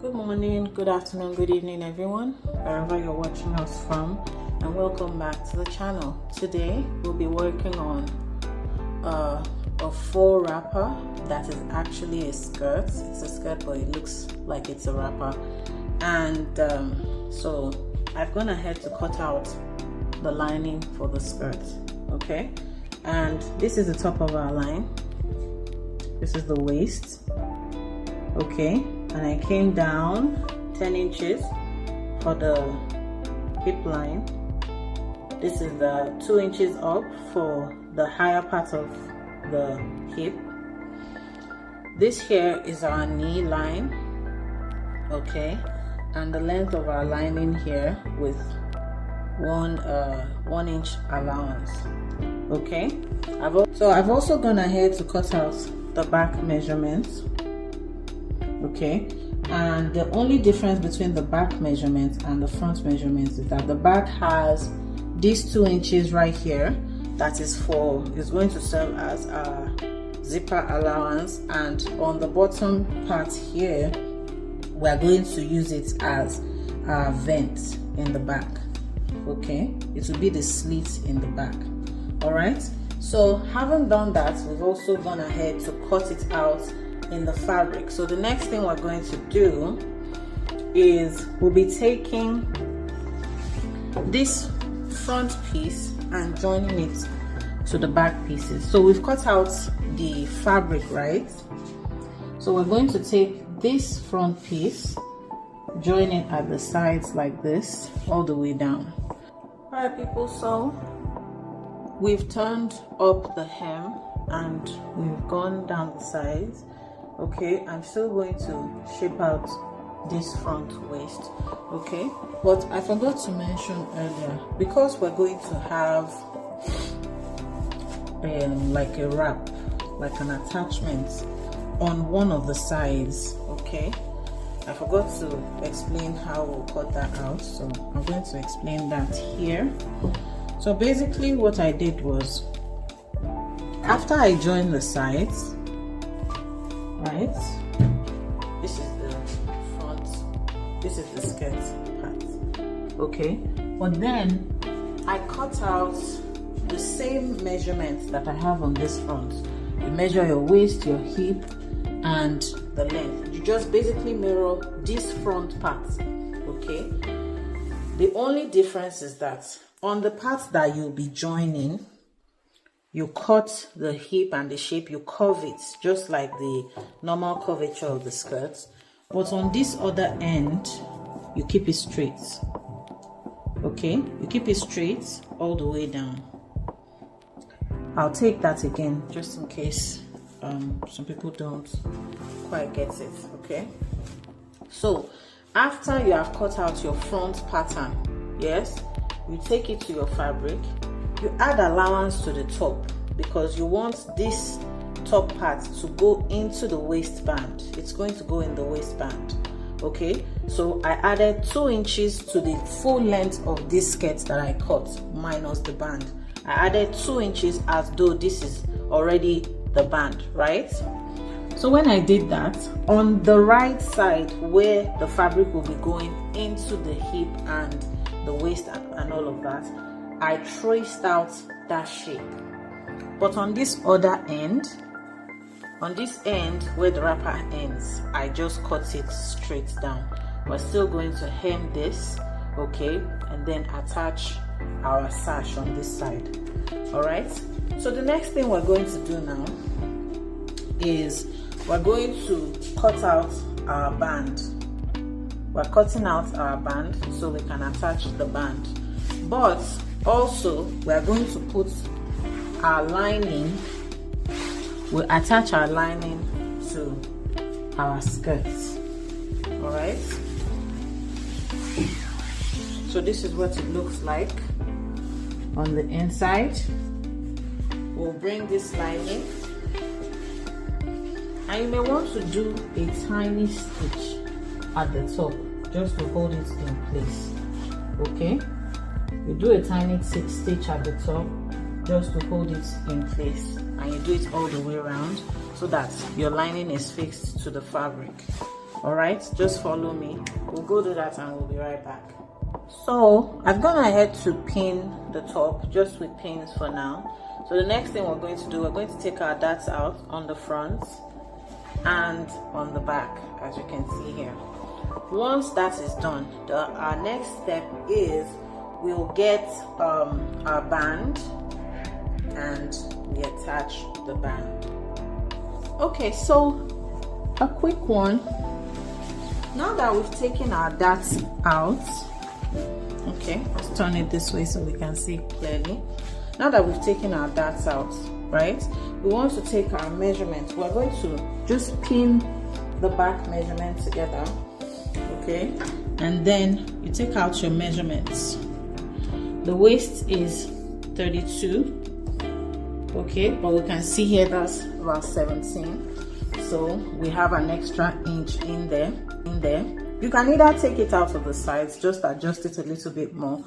Good morning, good afternoon, good evening everyone, wherever you're watching us from, and welcome back to the channel. Today we'll be working on a faux wrapper that is actually a skirt. It's a skirt but it looks like it's a wrapper, and so I've gone ahead to cut out the lining for the skirt. Okay, and this is the top of our line, this is the waist. Okay, and I came down 10 inches for the hip line. This is the 2 inches up for the higher part of the hip. This here is our knee line. Okay, and the length of our lining here with 1 inch allowance. Okay, I've also gone ahead to cut out the back measurements. Okay, and the only difference between the back measurements and the front measurements is that the back has these 2 inches right here that is going to serve as a zipper allowance, and on the bottom part here we're going to use it as a vent in the back. Okay, it will be the slit in the back. All right, so having done that, we've also gone ahead to cut it out in the fabric. So the next thing we're going to do is we'll be taking this front piece and joining it to the back pieces. So we've cut out the fabric, right? So we're going to take this front piece, join it at the sides like this all the way down. All right people, so we've turned up the hem and we've gone down the sides. Okay, I'm still going to shape out this front waist. Okay, but I forgot to mention earlier, because we're going to have like a wrap, like an attachment on one of the sides. Okay, I forgot to explain how we'll cut that out, so I'm going to explain that here. So basically what I did was, after I joined the sides, right, this is the front, this is the skirt part. Okay, but then I cut out the same measurements that I have on this front. You measure your waist, your hip, and the length. You just basically mirror this front part. Okay, the only difference is that on the part that you'll be joining, you cut the hip and the shape, you curve it just like the normal curvature of the skirt. But on this other end, you keep it straight. Okay, you keep it straight all the way down. I'll take that again just in case some people don't quite get it. Okay, so after you have cut out your front pattern, yes, you take it to your fabric. You add allowance to the top because you want this top part to go into the waistband. It's going to go in the waistband. Okay, so I added 2 inches to the full length of this skirt that I cut minus the band. I added 2 inches as though this is already the band, right? So when I did that, on the right side where the fabric will be going into the hip and the waist and all of that, I traced out that shape. But on this other end, on this end where the wrapper ends, I just cut it straight down. We're still going to hem this, okay, and then attach our sash on this side. All right, so the next thing we're going to do now is we're going to cut out our band. We're cutting out our band so we can attach the band, but also we're going to put our lining, we'll attach our lining to our skirts. All right, so this is what it looks like on the inside. We'll bring this lining, and you may want to do a tiny stitch at the top just to hold it in place. Okay, you do a tiny stitch at the top just to hold it in place, and you do it all the way around so that your lining is fixed to the fabric. All right, just follow me. We'll go do that and we'll be right back. So I've gone ahead to pin the top just with pins for now. So the next thing we're going to do, we're going to take our darts out on the front and on the back, as you can see here. Once that is done, our next step is we'll get our band and we attach the band. Okay, so a quick one. Now that we've taken our darts out, okay, let's turn it this way so we can see clearly. Now that we've taken our darts out, right, we want to take our measurements. We're going to just pin the back measurement together, okay, and then you take out your measurements. The waist is 32, okay, but we can see here that's about 17, so we have an extra inch in there. You can either take it out of the sides, just adjust it a little bit more,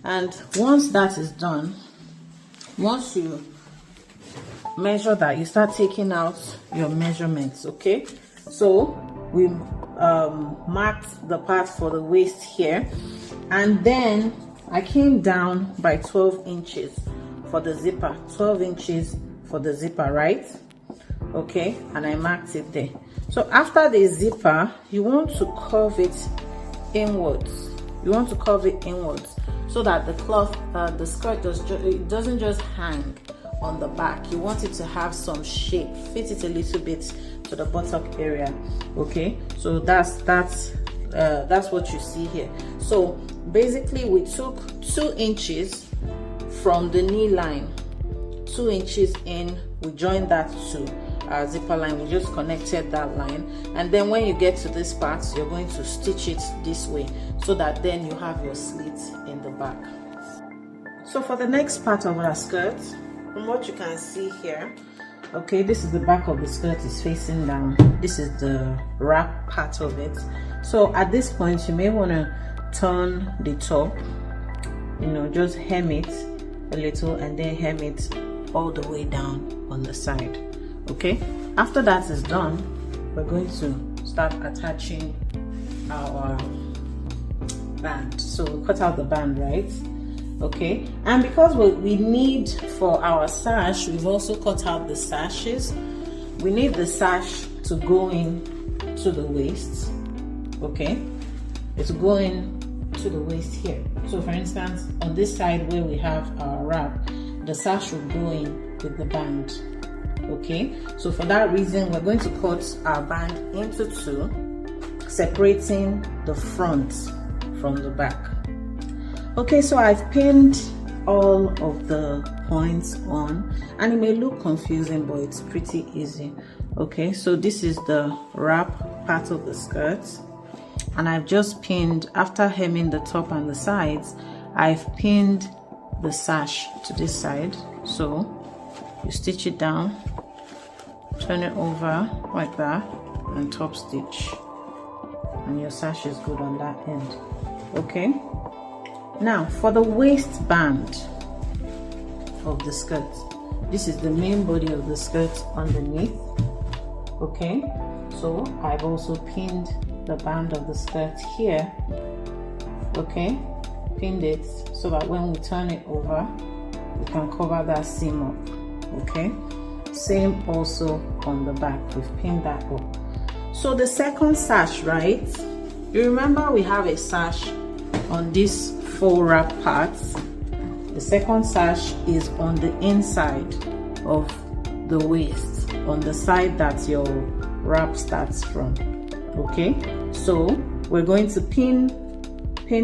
and once that is done, once you measure that, you start taking out your measurements. Okay, so we marked the part for the waist here, and then I came down by 12 inches for the zipper, 12 inches for the zipper, right? Okay, and I marked it there. So after the zipper, you want to curve it inwards. You want to curve it inwards so that the cloth, the skirt doesn't just hang on the back. You want it to have some shape, fit it a little bit to the buttock area. Okay, so that's what you see here. So basically we took 2 inches from the knee line, 2 inches in, we joined that to our zipper line, we just connected that line, and then when you get to this part, you're going to stitch it this way so that then you have your slit in the back. So for the next part of our skirt, from what you can see here, okay, this is the back of the skirt, is facing down. This is the wrap part of it. So at this point, you may want to turn the top, you know, just hem it a little and then hem it all the way down on the side. Okay, after that is done, we're going to start attaching our band. So we cut out the band, right? Okay, and because we need for our sash, we've also cut out the sashes. We need the sash to go in to the waist. Okay, it's going to the waist here. So for instance, on this side where we have our wrap, the sash will go in with the band. Okay, so for that reason, we're going to cut our band into 2, separating the front from the back. Okay, so I've pinned all of the points on, and it may look confusing, but it's pretty easy. Okay, so this is the wrap part of the skirt, and I've just pinned, after hemming the top and the sides, I've pinned the sash to this side. So you stitch it down, turn it over like that, and top stitch, and your sash is good on that end. Okay, now for the waistband of the skirt, this is the main body of the skirt underneath. Okay, so I've also pinned the band of the skirt here. Okay, pinned it so that when we turn it over, we can cover that seam up. Okay, same also on the back, we've pinned that up. So the second sash, right, you remember we have a sash on this faux wrap part. The second sash is on the inside of the waist, on the side that your wrap starts from. Okay, so we're going to pin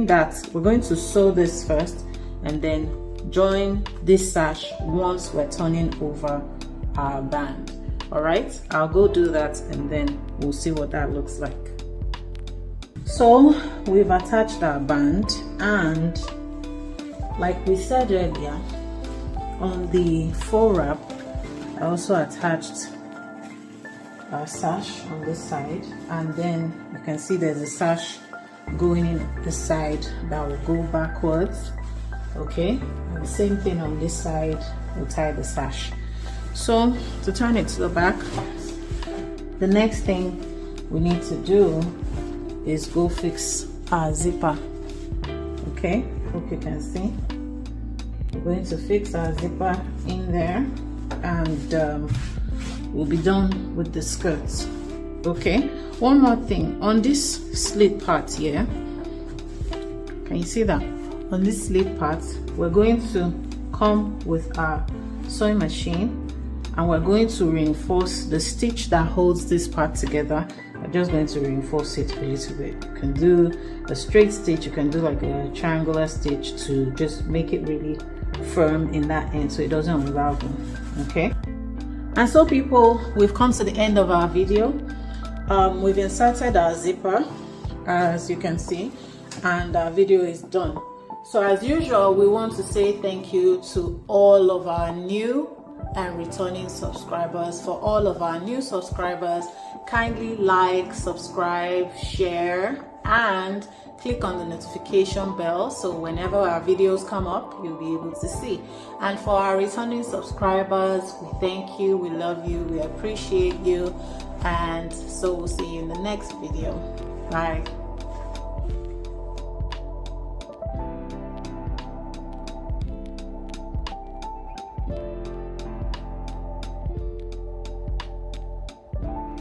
that. We're going to sew this first and then join this sash once we're turning over our band. All right, I'll go do that and then we'll see what that looks like. So we've attached our band, and like we said earlier, on the faux wrap I also attached our sash on this side, and then you can see there's a sash going in the side that will go backwards. Okay, and the same thing on this side, we'll tie the sash. So to turn it to the back, the next thing we need to do is go fix our zipper. Okay, hope you can see. We're going to fix our zipper in there, and we'll be done with the skirts. Okay, one more thing on this slit part here. Can you see that? On this slit part, we're going to come with our sewing machine, and we're going to reinforce the stitch that holds this part together. I'm just going to reinforce it a little bit. You can do a straight stitch, you can do like a triangular stitch to just make it really firm in that end so it doesn't unravel. Okay, and so people, we've come to the end of our video. We've inserted our zipper, as you can see, and our video is done. So as usual, we want to say thank you to all of our new and returning subscribers. For all of our new subscribers, kindly like, subscribe, share, and click on the notification bell so whenever our videos come up, you'll be able to see. And for our returning subscribers, we thank you, we love you, we appreciate you, and so we'll see you in the next video. Bye.